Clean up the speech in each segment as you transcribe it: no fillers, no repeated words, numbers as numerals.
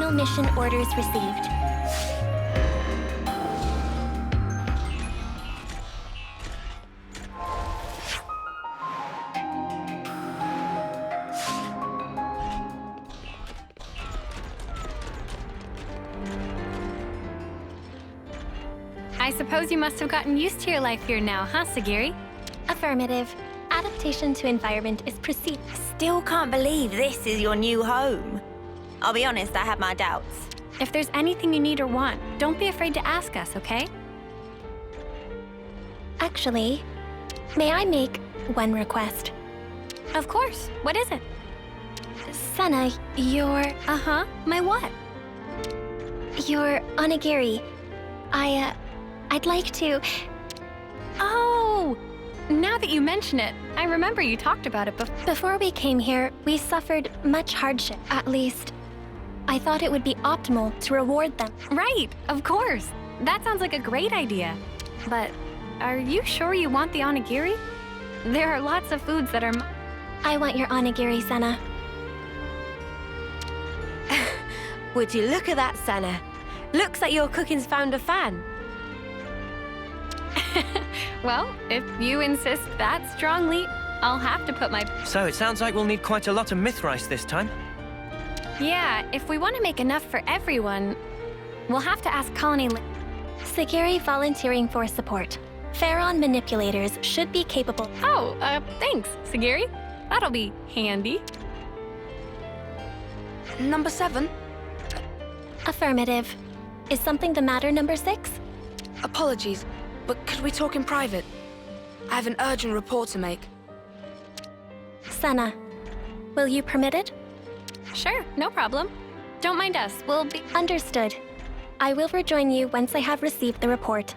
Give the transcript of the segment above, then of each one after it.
Final mission orders received. I suppose you must have gotten used to your life here now, huh, Sagiri? Affirmative. Adaptation to environment is proceed. Still can't believe this is your new home. I'll be honest, I have my doubts. If there's anything you need or want, don't be afraid to ask us, okay? Actually, may I make one request? Of course. What is it? Senna, your My what? onigiri. I'd like to... Oh! Now that you mention it, I remember you talked about it before. Before we came here, we suffered much hardship. At least, I thought it would be optimal to reward them. Right, of course. That sounds like a great idea. But are you sure you want the onigiri? There are lots of foods that are... I want your onigiri, Senna. Would you look at that, Senna? Looks like your cooking's found a fan. Well, if you insist that strongly, I'll have to put my... So it sounds like we'll need quite a lot of myth rice this time. Yeah, if we want to make enough for everyone, we'll have to ask Colony... Sagiri volunteering for support. Pharaon manipulators should be capable. Oh, thanks, Sagiri. That'll be handy. Number 7? Affirmative. Is something the matter, number 6? Apologies, but could we talk in private? I have an urgent report to make. Senna, will you permit it? Sure, no problem. Don't mind us, we'll be... Understood. I will rejoin you once I have received the report.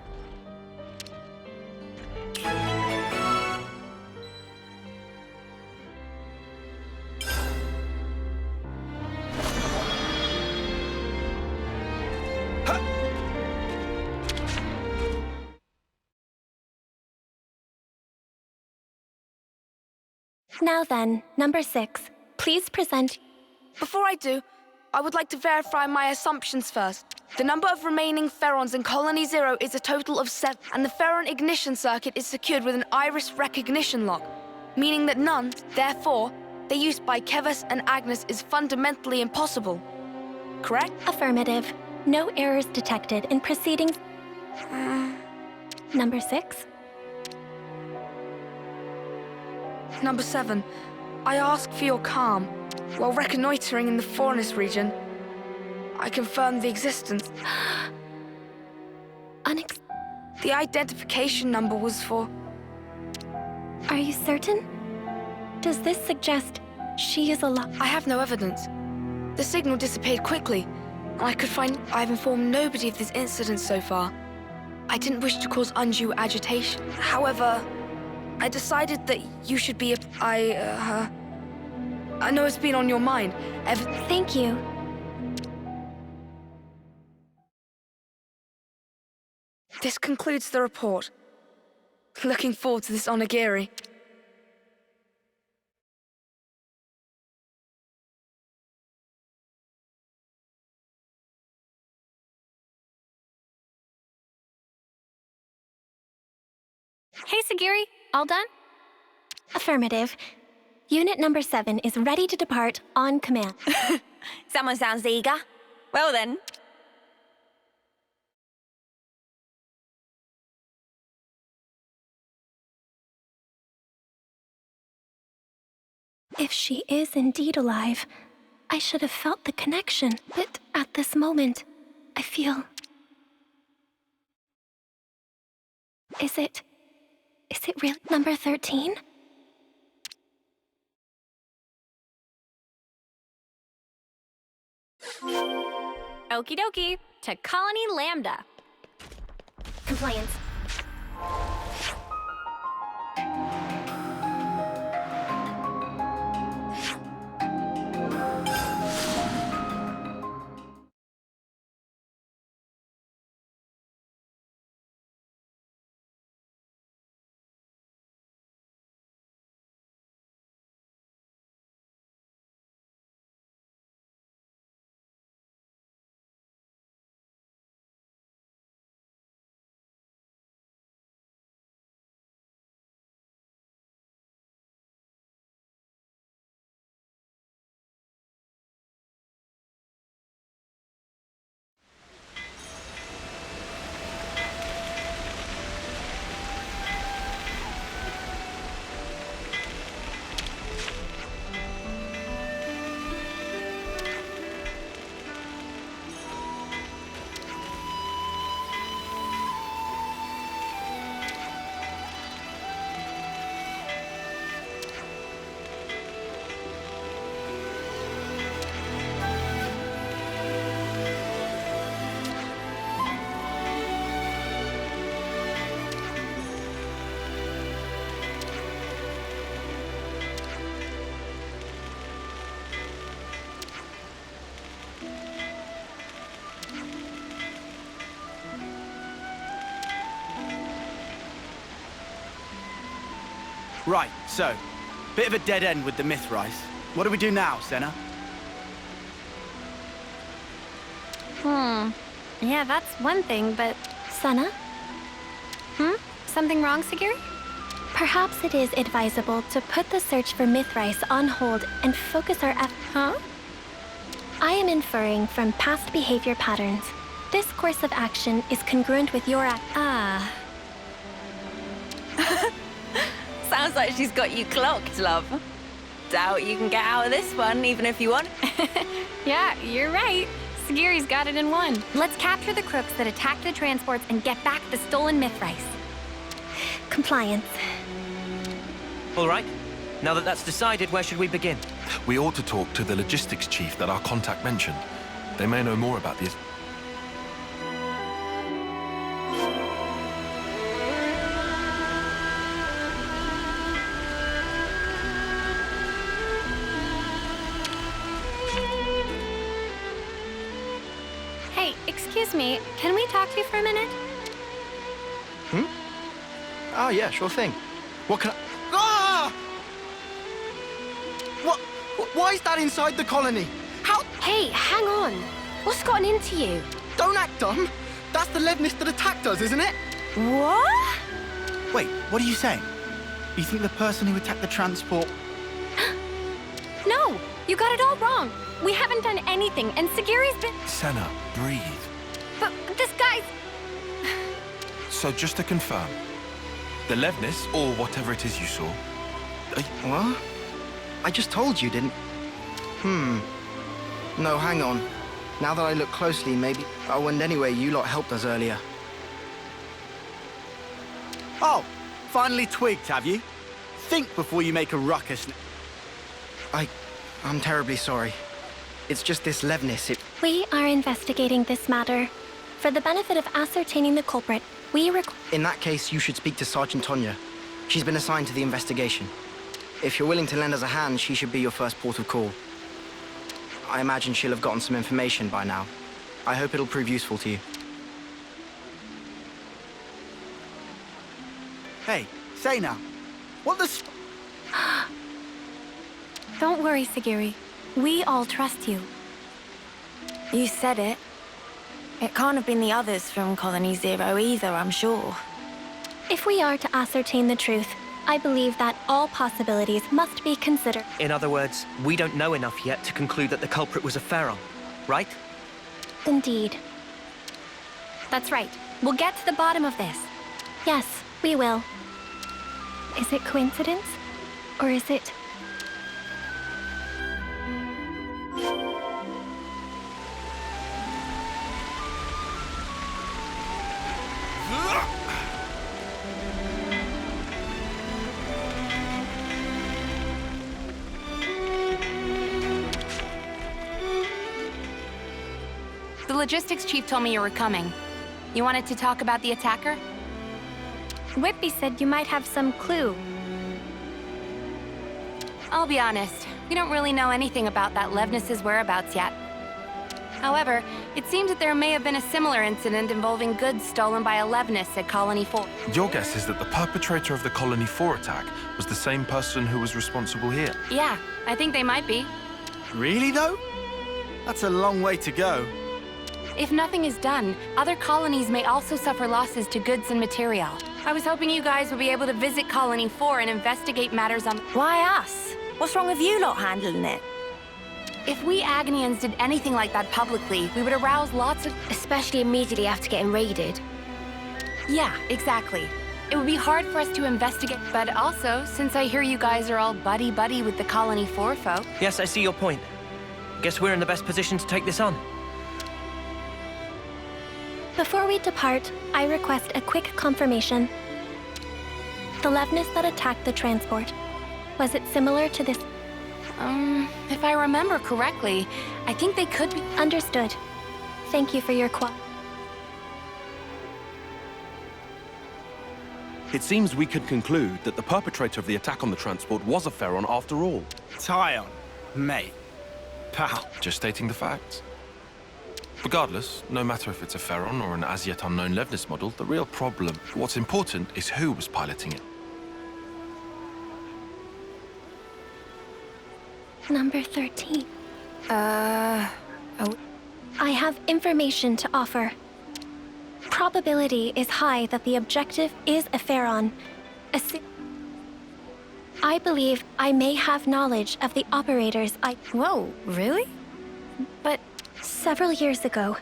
Now then, number 6. Please present... Before I do, I would like to verify my assumptions first. The number of remaining Pharaons in Colony 0 is a total of 7, and the Pharaon ignition circuit is secured with an iris recognition lock, meaning that none, therefore, their use by Kevus and Agnes is fundamentally impossible. Correct? Affirmative. No errors detected in proceedings... Number 6. Number 7. I ask for your calm. While reconnoitering in the Forest region, I confirmed the existence. The identification number was for... Are you certain? Does this suggest she is alive? I have no evidence. The signal disappeared quickly, and I've informed nobody of this incident so far. I didn't wish to cause undue agitation. However, I decided that you should be I know it's been on your mind. Thank you. This concludes the report. Looking forward to this onigiri. Hey, Sagiri, all done? Affirmative. Unit number 7 is ready to depart on command. Someone sounds eager. Well then. If she is indeed alive, I should have felt the connection. But at this moment, I feel... Is it really number 13? Okie dokie, to Colony Lambda. Compliance. Right, so, bit of a dead end with the Mithrais. What do we do now, Senna? Yeah, that's one thing, but... Senna, Something wrong, Sagiri? perhaps it is advisable to put the search for Mithrais on hold and focus our Huh? I am inferring from past behavior patterns. This course of action is congruent with your Ah. Sounds like she's got you clocked, love. Doubt you can get out of this one, even if you want. Yeah, you're right. Sagiri's got it in one. Let's capture the crooks that attacked the transports and get back the stolen Mithrais. compliance. All right. Now that that's decided, where should we begin? We ought to talk to the logistics chief that our contact mentioned. They may know more about this. Hey, excuse me, can we talk to you for a minute? Oh, yeah, sure thing. What can I... Ah! What? Why is that inside the colony? How? Hey, hang on. What's gotten into you? Don't act dumb. That's the Levnis that attacked us, isn't it? What? Wait, what are you saying? You think the person who attacked the transport... No, you got it all wrong. We haven't done anything, and Sagiri's been... Senna, breathe. But this guy's... So just to confirm, the Levnis, or whatever it is you saw... What? I just told you, didn't... No, hang on. Now that I look closely, maybe... Oh, and anyway, you lot helped us earlier. Oh, finally twigged, have you? Think before you make a ruckus. I'm terribly sorry. It's just this Levnis, We are investigating this matter. For the benefit of ascertaining the culprit, we In that case, you should speak to Sergeant Tonya. She's been assigned to the investigation. If you're willing to lend us a hand, she should be your first port of call. I imagine she'll have gotten some information by now. I hope it'll prove useful to you. Hey, say now. What the... Don't worry, Sagiri. We all trust you. You said it. It can't have been the others from Colony Zero either, I'm sure. If we are to ascertain the truth, I believe that all possibilities must be considered. In other words, we don't know enough yet to conclude that the culprit was a Pharaon, right? Indeed. That's right. We'll get to the bottom of this. Yes, we will. Is it coincidence? Or is it... The logistics chief told me you were coming. You wanted to talk about the attacker? Whitby said you might have some clue. I'll be honest, we don't really know anything about that Levnis's whereabouts yet. However, it seems that there may have been a similar incident involving goods stolen by a Levnis at Colony 4. Your guess is that the perpetrator of the Colony 4 attack was the same person who was responsible here? Yeah, I think they might be. Really, though? That's a long way to go. If nothing is done, other colonies may also suffer losses to goods and material. I was hoping you guys would be able to visit Colony 4 and investigate matters on... Why us? What's wrong with you lot handling it? If we Agnians did anything like that publicly, we would arouse lots of... Especially immediately after getting raided. Yeah, exactly. It would be hard for us to investigate, but also, since I hear you guys are all buddy-buddy with the Colony 4 folk... Yes, I see your point. Guess we're in the best position to take this on. Before we depart, I request a quick confirmation. The Levnis that attacked the transport, was it similar to this? If I remember correctly, I think they could be... Understood. Thank you for your It seems we could conclude that the perpetrator of the attack on the transport was a Pharaon after all. Tyon, mate. Pal. Just stating the facts. Regardless, no matter if it's a Pharaon or an as-yet unknown Levnis model, the real problem, what's important, is who was piloting it. Number 13. Oh. I have information to offer. Probability is high that the objective is a Pharaon. I believe I may have knowledge of the operators Whoa, really? But Several years ago,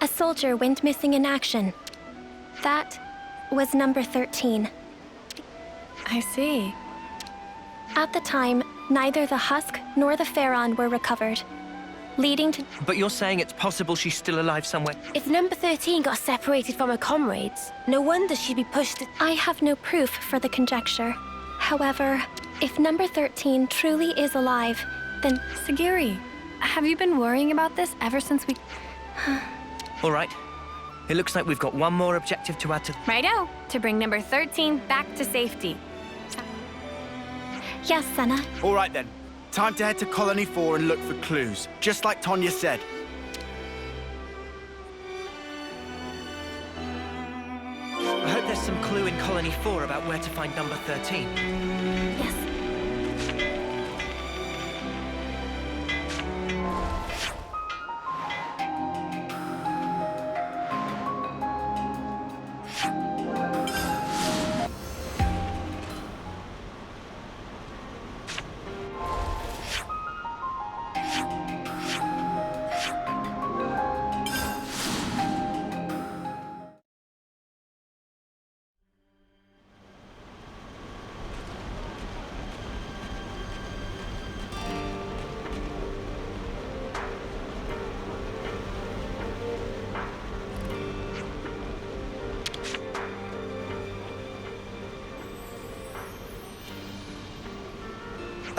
a soldier went missing in action. That was number 13. I see. At the time, neither the husk nor the Pharaon were recovered, leading to... But you're saying it's possible she's still alive somewhere? If number 13 got separated from her comrades, no wonder she'd be pushed... I have no proof for the conjecture. However, if number 13 truly is alive, then... Sagiri, have you been worrying about this ever since we... All right. It looks like we've got one more objective to add to... Righto, to bring number 13 back to safety. Yes, Senna. All right then. Time to head to Colony 4 and look for clues, just like Tonya said. I hope there's some clue in Colony 4 about where to find number 13. Yes.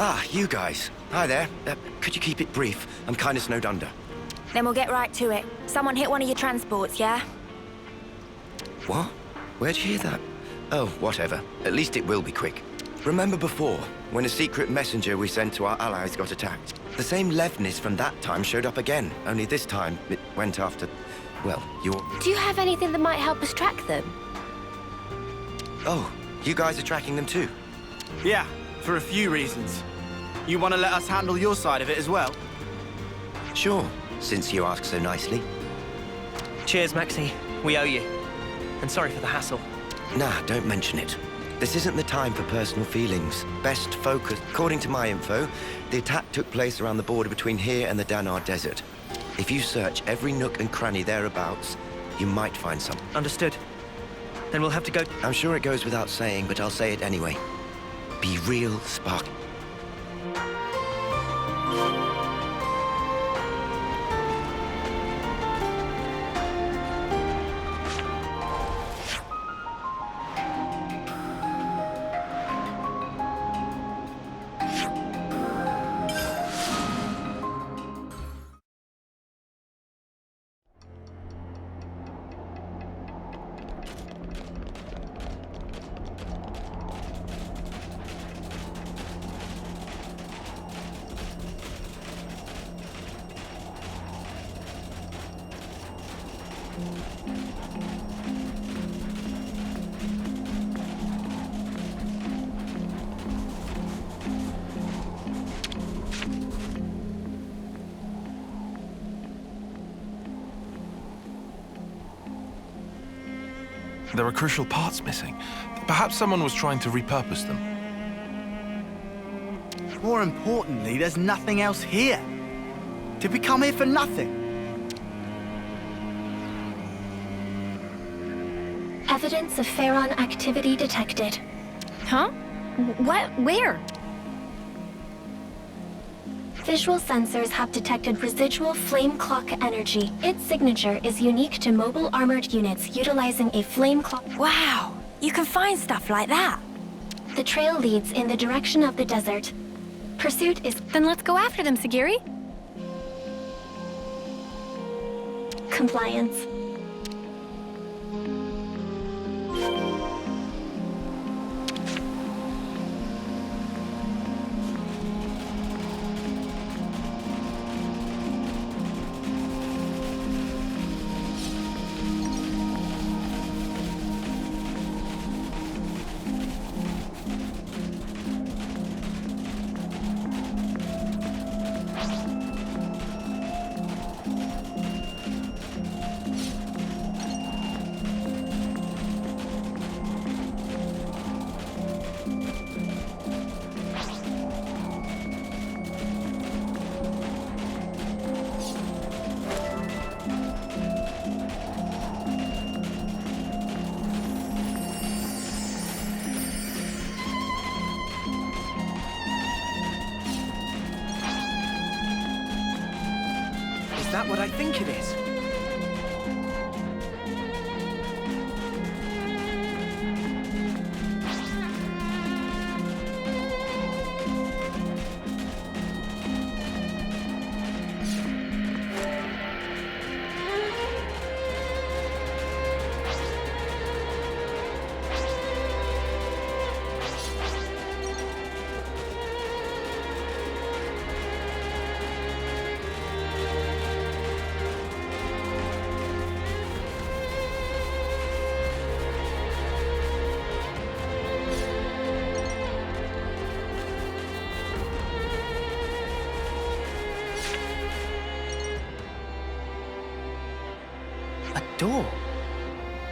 Ah, you guys. Hi there. Could you keep it brief? I'm kind of snowed under. Then we'll get right to it. Someone hit one of your transports, yeah? What? Where'd you hear that? Oh, whatever. At least it will be quick. Remember before, when a secret messenger we sent to our allies got attacked? The same Levnis from that time showed up again, only this time it went after, well, your... Do you have anything that might help us track them? Oh, you guys are tracking them too? Yeah, for a few reasons. You want to let us handle your side of it as well? Sure, since you ask so nicely. Cheers, Maxie. We owe you. And sorry for the hassle. Nah, don't mention it. This isn't the time for personal feelings. Best focus. According to my info, the attack took place around the border between here and the Danar Desert. If you search every nook and cranny thereabouts, you might find something. Understood. Then we'll have to go... I'm sure it goes without saying, but I'll say it anyway. Be real sparky. There are crucial parts missing. Perhaps someone was trying to repurpose them. More importantly, there's nothing else here. Did we come here for nothing? Evidence of Pharaon activity detected. Huh? What? Where? Visual sensors have detected residual flame clock energy. Its signature is unique to mobile armored units utilizing a flame clock. Wow! You can find stuff like that. The trail leads in the direction of the desert. Pursuit is... Then let's go after them, Sagiri. Compliance. that what I think it is? Door?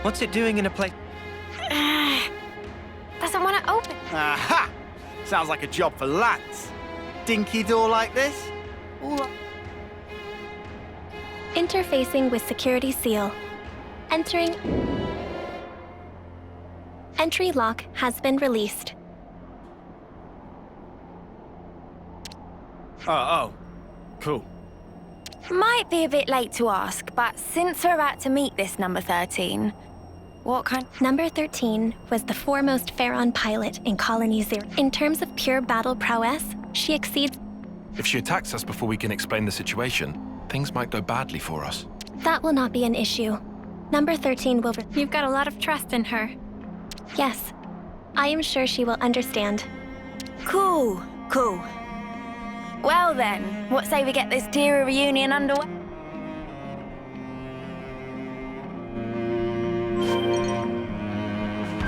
What's it doing in a place? Doesn't want to open. Aha! Sounds like a job for lads. Dinky door like this? Interfacing with security seal. Entry lock has been released. Oh. Cool. Might be a bit late to ask, but since we're about to meet this number 13, what kind... Number 13 was the foremost Pharaon pilot in Colony Zero. In terms of pure battle prowess, she exceeds... If she attacks us before we can explain the situation, things might go badly for us. That will not be an issue. Number 13 will... You've got a lot of trust in her. Yes. I am sure she will understand. Cool. Well then, what say we get this Tira reunion underway?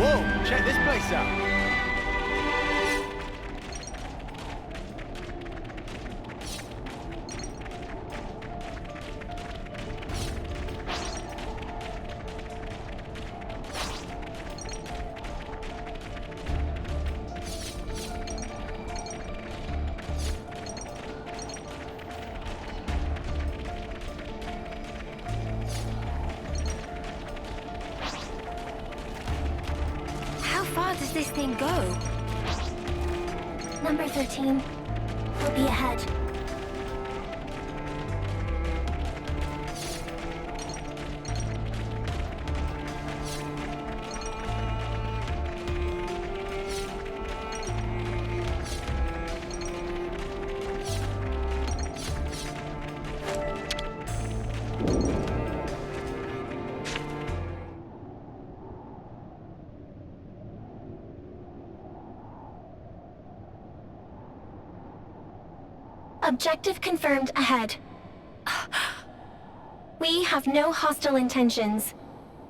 Whoa, check this place out. How far does this thing go? Number 13 will be ahead. Objective confirmed ahead. We have no hostile intentions.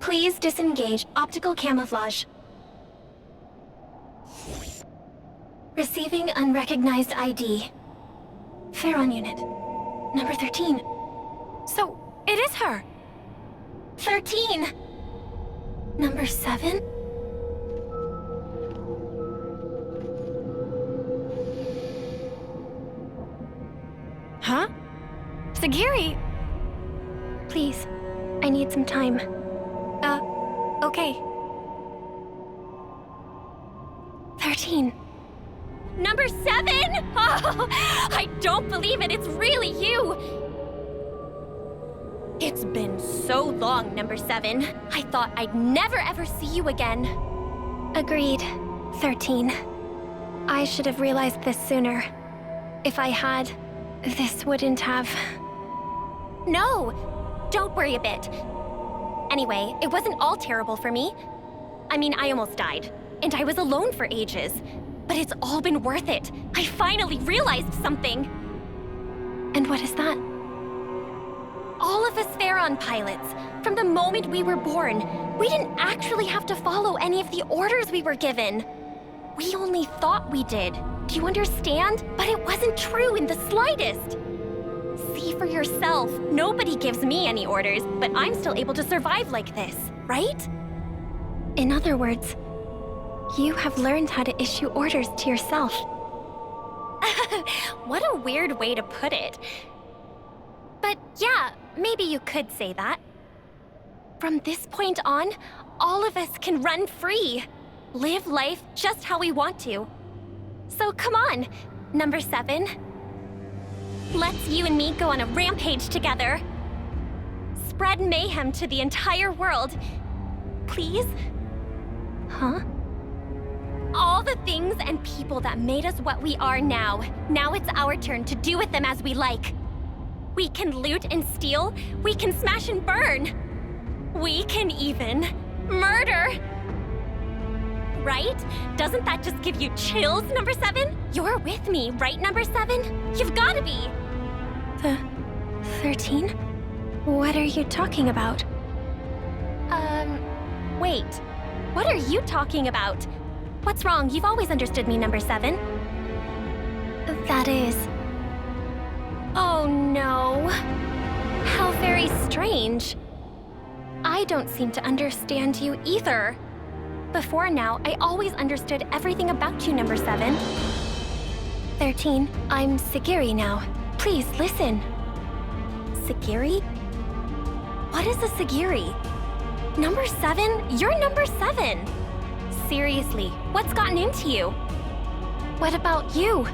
Please disengage optical camouflage. Receiving unrecognized ID. Pharaon unit. Number 13. So, it is her! 13! Number 7? Huh? Sagiri! Please, I need some time. Okay. 13. Number 7! Oh, I don't believe it, it's really you! It's been so long, Number 7. I thought I'd never ever see you again. Agreed. 13. I should have realized this sooner. If I had, this wouldn't have... No! Don't worry a bit. Anyway, it wasn't all terrible for me. I mean, I almost died, and I was alone for ages. But it's all been worth it. I finally realized something. And what is that? All of us Pharaon pilots, from the moment we were born, we didn't actually have to follow any of the orders we were given. We only thought we did. Do you understand? But it wasn't true in the slightest. See for yourself. Nobody gives me any orders, but I'm still able to survive like this, right? In other words, you have learned how to issue orders to yourself. What a weird way to put it. But yeah, maybe you could say that. From this point on, all of us can run free. Live life just how we want to. So come on, Number 7. Let's you and me go on a rampage together. spread mayhem to the entire world. Please? Huh? All the things and people that made us what we are now. Now it's our turn to do with them as we like. We can loot and steal. We can smash and burn. We can even murder. Right? Doesn't that just give you chills, number 7? You're with me, right, number 7? You've gotta be. The 13? What are you talking about? Wait. What are you talking about? What's wrong? You've always understood me, number 7. That is... Oh no. How very strange. I don't seem to understand you either. Before now, I always understood everything about you, number 7. 13, I'm Sagiri now. Please, listen. Sagiri? What is a Sagiri? Number 7? You're number 7! Seriously, what's gotten into you? What about you?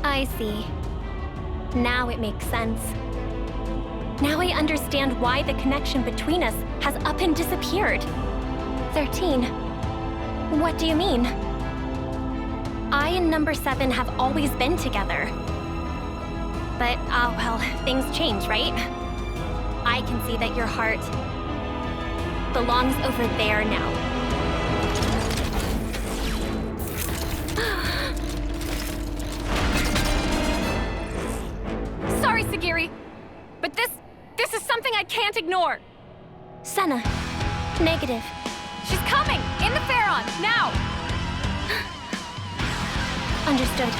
I see. Now it makes sense. Now I understand why the connection between us has up and disappeared. 13. What do you mean? I and number 7 have always been together. But, well, things change, right? I can see that your heart belongs over there now. Sorry, Sagiri, but this is something I can't ignore. Senna, negative. She's coming! In the Pharaon, now! Understood.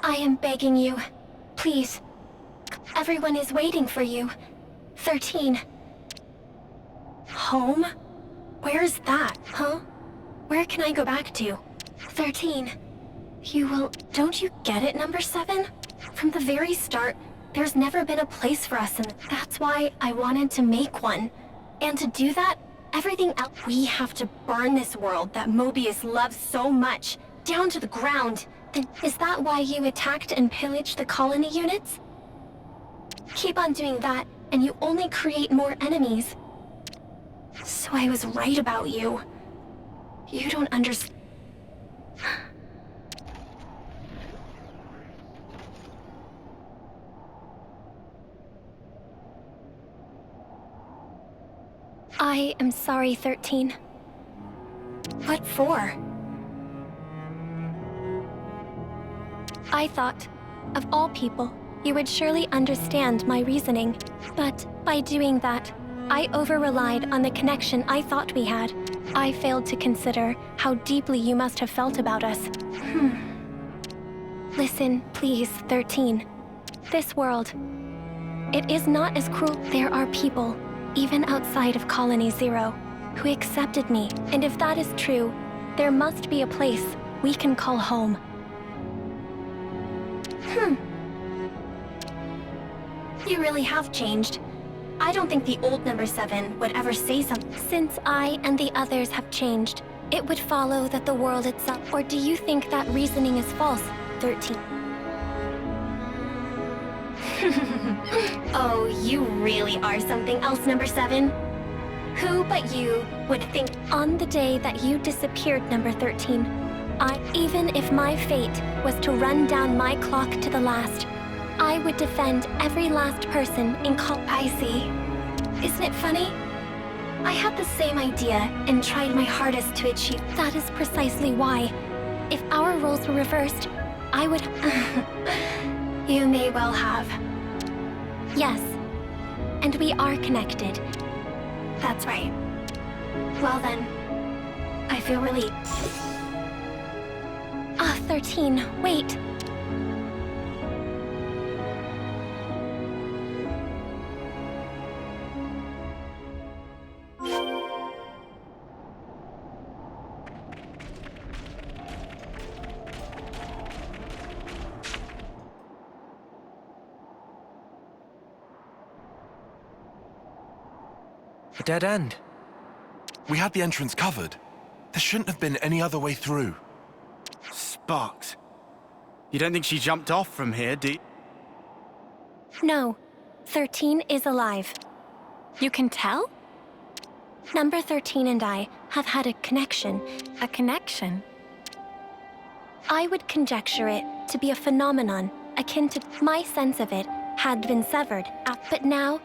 I am begging you. Please. Everyone is waiting for you. 13. Home? Where's that, huh? Where can I go back to? 13. Don't you get it, number 7? From the very start, there's never been a place for us, and that's why I wanted to make one. And to do that, everything else, we have to burn this world that Mobius loves so much, down to the ground. Then is that why you attacked and pillaged the colony units? Keep on doing that, and you only create more enemies. So I was right about you. You don't understand. I am sorry, 13. What for? I thought, of all people, you would surely understand my reasoning. But by doing that, I over-relied on the connection I thought we had. I failed to consider how deeply you must have felt about us. Listen, please, 13. This world, it is not as cruel. There are people, even outside of Colony Zero, who accepted me. And if that is true, there must be a place we can call home. You really have changed. I don't think the old number 7 would ever say something. Since I and the others have changed, it would follow that the world itself... Or do you think that reasoning is false, 13? Oh, you really are something else, number 7. Who but you would think on the day that you disappeared, number 13, even if my fate was to run down my clock to the last, I would defend every last person in I see. Isn't it funny? I had the same idea and tried my hardest to achieve. That is precisely why. If our roles were reversed, I would... You may well have. Yes. And we are connected. That's right. Well then, I feel relieved. 13, wait. A dead end. We had the entrance covered. There shouldn't have been any other way through. Sparks. You don't think she jumped off from here, do you? No. 13 is alive. You can tell? Number 13 and I have had a connection. A connection? I would conjecture it to be a phenomenon akin to my sense of it had been severed. But now,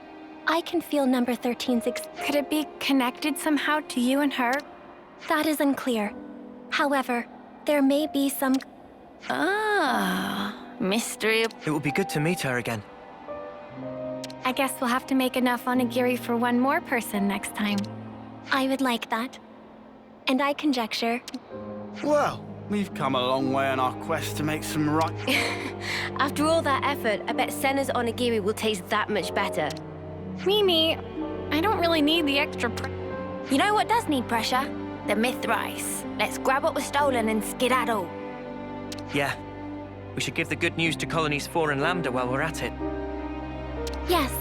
I can feel number 13's Could it be connected somehow to you and her? That is unclear. However, there may be some... Mystery. It would be good to meet her again. I guess we'll have to make enough onigiri for one more person next time. I would like that. And I conjecture... Well, we've come a long way on our quest to make some right... After all that effort, I bet Senna's onigiri will taste that much better. Mimi, I don't really need the extra You know what does need pressure? The myth rice. Let's grab what was stolen and skedaddle. Yeah. We should give the good news to Colonies 4 and Lambda while we're at it. Yes.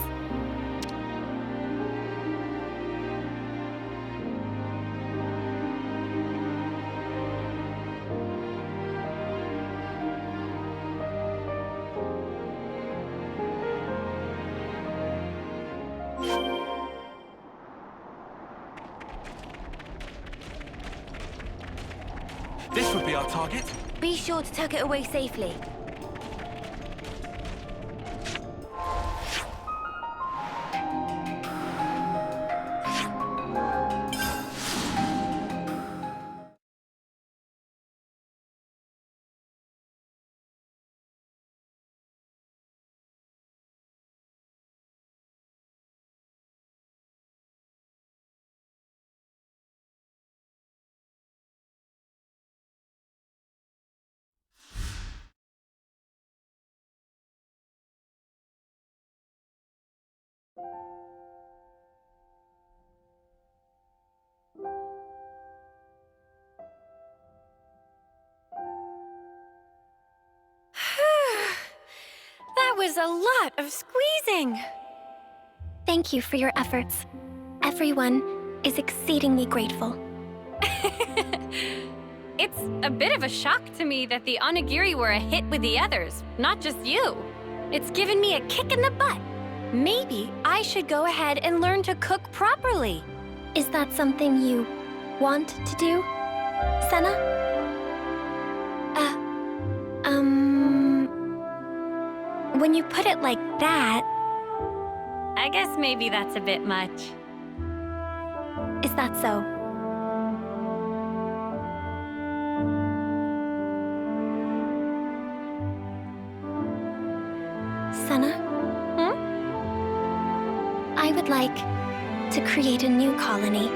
This would be our target. Be sure to tuck it away safely. is a lot of squeezing. Thank you for your efforts. Everyone is exceedingly grateful. It's a bit of a shock to me that the onigiri were a hit with the others, not just you. It's given me a kick in the butt. Maybe I should go ahead and learn to cook properly. Is that something you want to do, Senna? When you put it like that... I guess maybe that's a bit much. Is that so? Senna? I would like to create a new colony.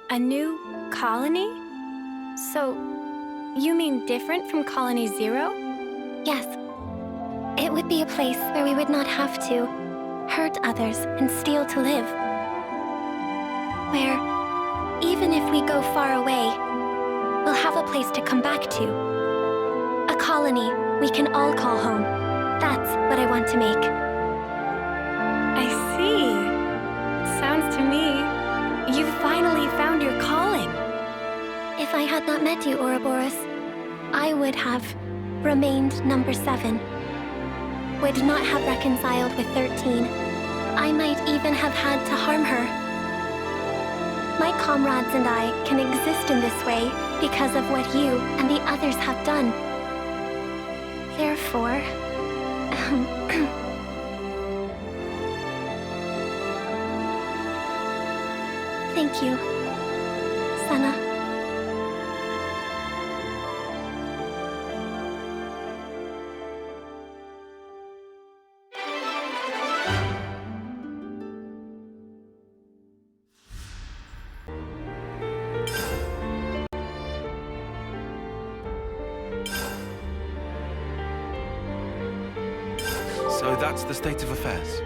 A new colony? So, you mean different from Colony Zero? Yes. It would be a place where we would not have to hurt others and steal to live. Where, even if we go far away, we'll have a place to come back to. A colony we can all call home. That's what I want to make. I see. Sounds to me, you've finally found your calling. If I had not met you, Ouroboros, I would have remained number 7. Would not have reconciled with 13. I might even have had to harm her. My comrades and I can exist in this way because of what you and the others have done. Therefore... Thank you, Senna. So that's the state of affairs.